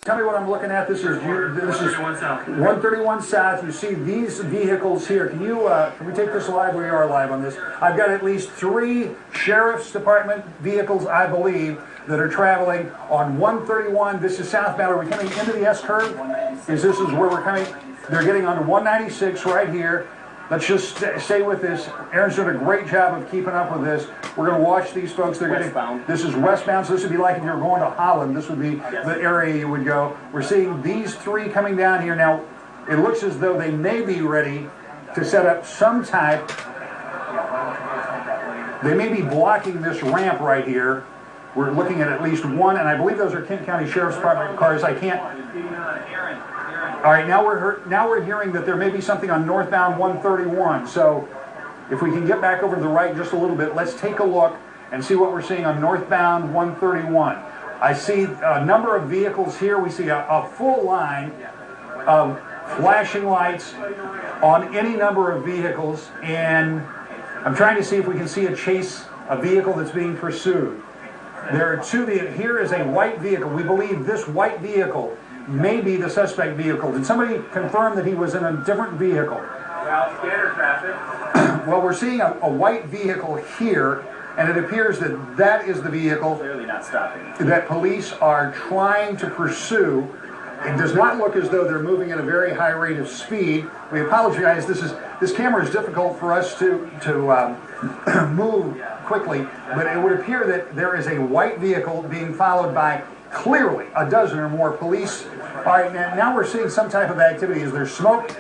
tell me what I'm looking at. This is 131 South. You see these vehicles here. Can we take this live? We are live on this. I've got at least 3 Sheriff's Department vehicles, I believe, that are traveling on 131. This is southbound. Are we coming into the S curve? This is where we're coming? They're getting onto 196 right here. Let's just stay with this. Aaron's doing a great job of keeping up with this. We're going to watch these folks. They're westbound. This is westbound, so this would be like if you were going to Holland. This would be the area you would go. We're seeing these 3 coming down here. Now, it looks as though they may be ready to set up some type. They may be blocking this ramp right here. We're looking at least 1, and I believe those are Kent County Sheriff's Department cars. I can't. All right, now we're hearing that there may be something on northbound 131. So if we can get back over to the right just a little bit, let's take a look and see what we're seeing on northbound 131. I see a number of vehicles here. We see a full line of flashing lights on any number of vehicles, and I'm trying to see if we can see a vehicle that's being pursued. There are 2 vehicles. Here is a white vehicle. We believe this white vehicle may be the suspect vehicle. Did somebody confirm that he was in a different vehicle? Well, scanner traffic. Well, we're seeing a white vehicle here, and it appears that that is the vehicle clearly not stopping that police are trying to pursue. It does not look as though they're moving at a very high rate of speed. We apologize. This camera is difficult for us to move quickly, but it would appear that there is a white vehicle being followed by clearly a dozen or more police. All right, now we're seeing some type of activity. Is there smoke?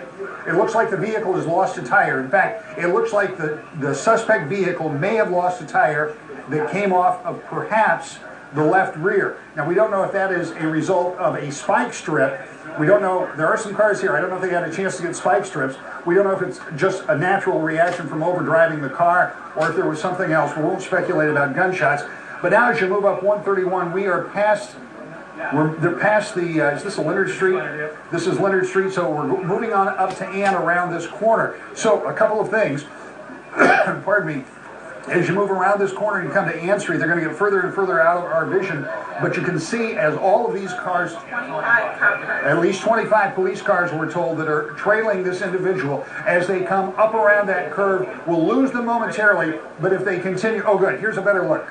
It looks like the vehicle has lost a tire. In fact, it looks like the suspect vehicle may have lost a tire that came off of perhaps the left rear. Now, we don't know if that is a result of a spike strip. We don't know. There are some cars here. I don't know if they had a chance to get spike strips. We don't know if it's just a natural reaction from overdriving the car or if there was something else. We won't speculate about gunshots. But now as you move up 131, we are past, they're past the, is this a Leonard Street? This is Leonard Street, so we're moving on up to Ann around this corner. So a couple of things, pardon me. As you move around this corner and you come to Ann Street, they're going to get further and further out of our vision. But you can see as all of these cars, at least 25 police cars we're told, that are trailing this individual as they come up around that curve. We'll lose them momentarily, but if they continue, oh good, here's a better look.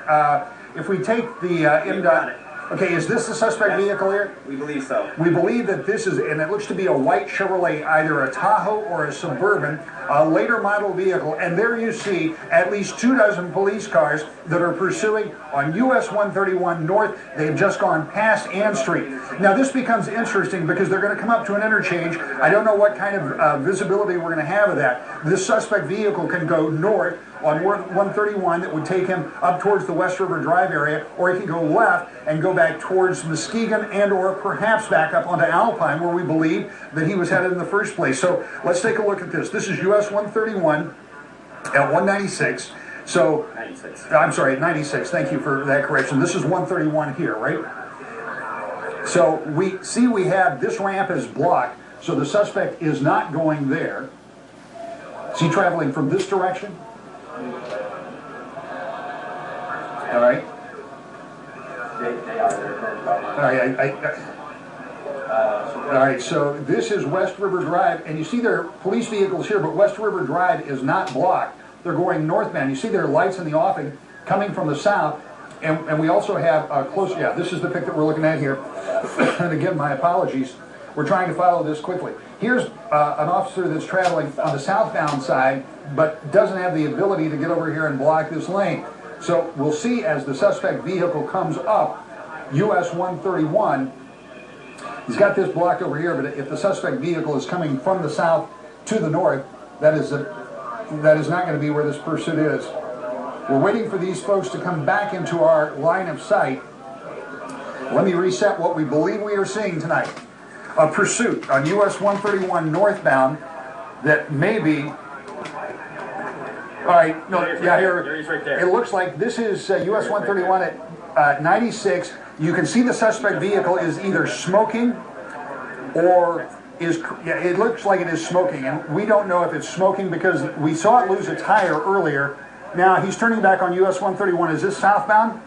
If we take the MDOT, okay, is this the suspect vehicle here? We believe so. We believe that this is, and it looks to be a white Chevrolet, either a Tahoe or a Suburban, a later model vehicle, and there you see at least 24 police cars that are pursuing on US 131 North. They've just gone past Ann Street. Now this becomes interesting because they're going to come up to an interchange. I don't know what kind of visibility we're going to have of that. This suspect vehicle can go north on 131 that would take him up towards the West River Drive area, or he can go left and go back towards Muskegon and or perhaps back up onto Alpine where we believe that he was headed in the first place. So let's take a look at this. This is US 131 at 196. So, 96. I'm sorry, at 96. Thank you for that correction. This is 131 here, right? So we see we have this ramp is blocked, so the suspect is not going there. Is he traveling from this direction? All right. All right, so this is West River Drive, and you see there are police vehicles here, but West River Drive is not blocked. They're going northbound. You see there are lights in the offing coming from the south, and we also have close, yeah, this is the pic that we're looking at here. And again, my apologies. We're trying to follow this quickly. Here's an officer that's traveling on the southbound side, but doesn't have the ability to get over here and block this lane. So we'll see as the suspect vehicle comes up, US 131, he's got this blocked over here, but if the suspect vehicle is coming from the south to the north, that is not going to be where this pursuit is. We're waiting for these folks to come back into our line of sight. Let me reset what we believe we are seeing tonight. A pursuit on US 131 northbound that may be... All right, no, yeah, here, right there. It looks like this is US 131 at 96. You can see the suspect vehicle is either smoking or is, yeah, it looks like it is smoking, and we don't know if it's smoking because we saw it lose a tire earlier. Now he's turning back on US 131. Is this southbound?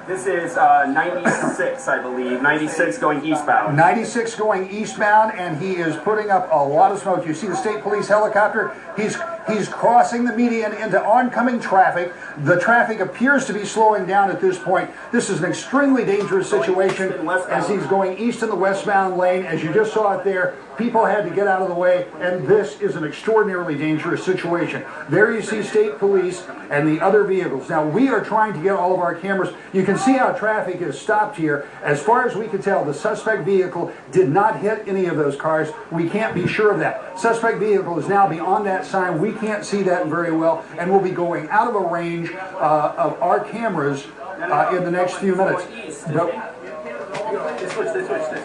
This is 96, I believe. 96 going eastbound. 96 going eastbound, and he is putting up a lot of smoke. You see the state police helicopter. He's crossing the median into oncoming traffic. The traffic appears to be slowing down at this point. This is an extremely dangerous situation as he's going east in the westbound lane. As you just saw it there, people had to get out of the way, and this is an extraordinarily dangerous situation. There you see state police and the other vehicles. Now, we are trying to get all of our cameras. You can see how traffic is stopped here. As far as we can tell, the suspect vehicle did not hit any of those cars. We can't be sure of that. Suspect vehicle is now beyond that sign. We can't see that very well, and we'll be going out of a range of our cameras in the next few minutes.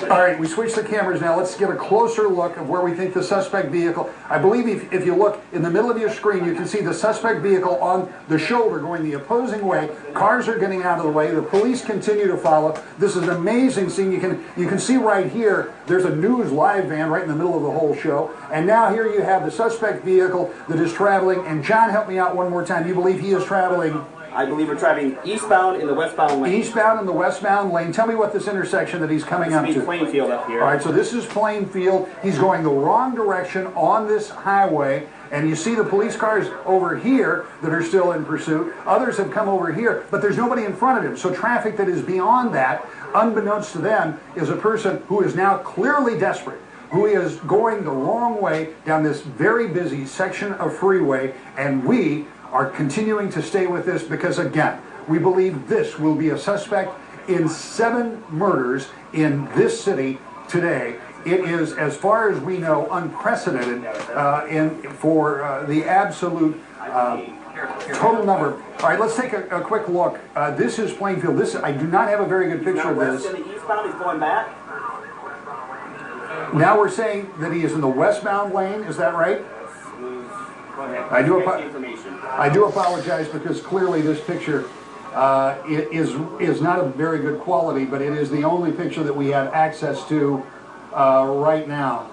All right, we switched the cameras now. Let's get a closer look of where we think the suspect vehicle. I believe if you look in the middle of your screen, you can see the suspect vehicle on the shoulder going the opposing way. Cars are getting out of the way. The police continue to follow. This is an amazing scene. You can see right here, there's a news live van right in the middle of the whole show. And now here you have the suspect vehicle that is traveling. And John, help me out one more time. You believe he is traveling? I believe we're traveling eastbound in the westbound lane. Eastbound in the westbound lane. Tell me what this intersection that he's coming up to. This is Plainfield up here. All right, so this is Plainfield. He's going the wrong direction on this highway, and you see the police cars over here that are still in pursuit. Others have come over here, but there's nobody in front of him. So traffic that is beyond that, unbeknownst to them, is a person who is now clearly desperate, who is going the wrong way down this very busy section of freeway, and we are continuing to stay with this because, again, we believe this will be a suspect in 7 murders in this city today. It is, as far as we know, unprecedented for the absolute total number. All right, let's take a quick look. This is Plainfield. I do not have a very good picture of this. West in the eastbound, he's going back. Now we're saying that he is in the westbound lane. Is that right? I do apologize because clearly this picture is not of very good quality, but it is the only picture that we have access to right now.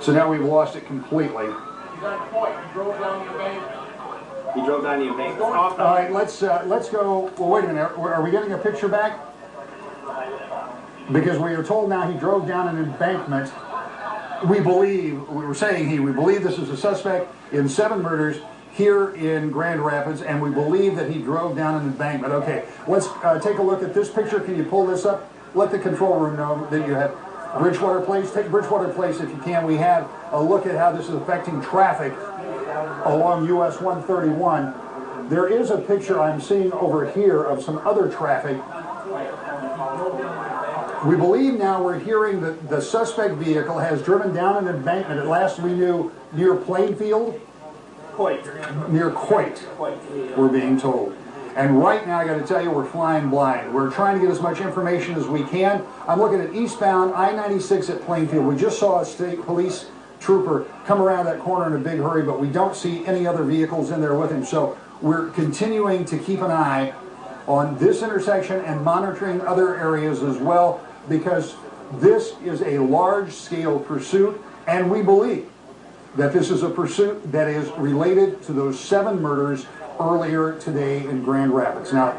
So now we've lost it completely. He's on point. He drove down the embankment. He drove down the embankment. All right, let's go. Well, wait a minute. Are we getting a picture back? Because we are told now he drove down an embankment. We believe this is a suspect in 7 murders here in Grand Rapids, and we believe that he drove down an embankment. Okay, let's take a look at this picture. Can you pull this up? Let the control room know that you have Bridgewater Place. Take Bridgewater Place if you can. We have a look at how this is affecting traffic along US 131. There is a picture I'm seeing over here of some other traffic. We believe now we're hearing that the suspect vehicle has driven down an embankment. At last we knew near Plainfield? Near Coit, we're being told. And right now, I got to tell you, we're flying blind. We're trying to get as much information as we can. I'm looking at eastbound I-96 at Plainfield. We just saw a state police trooper come around that corner in a big hurry, but we don't see any other vehicles in there with him. So we're continuing to keep an eye on this intersection and monitoring other areas as well, because this is a large-scale pursuit, and we believe that this is a pursuit that is related to those 7 murders earlier today in Grand Rapids. Now,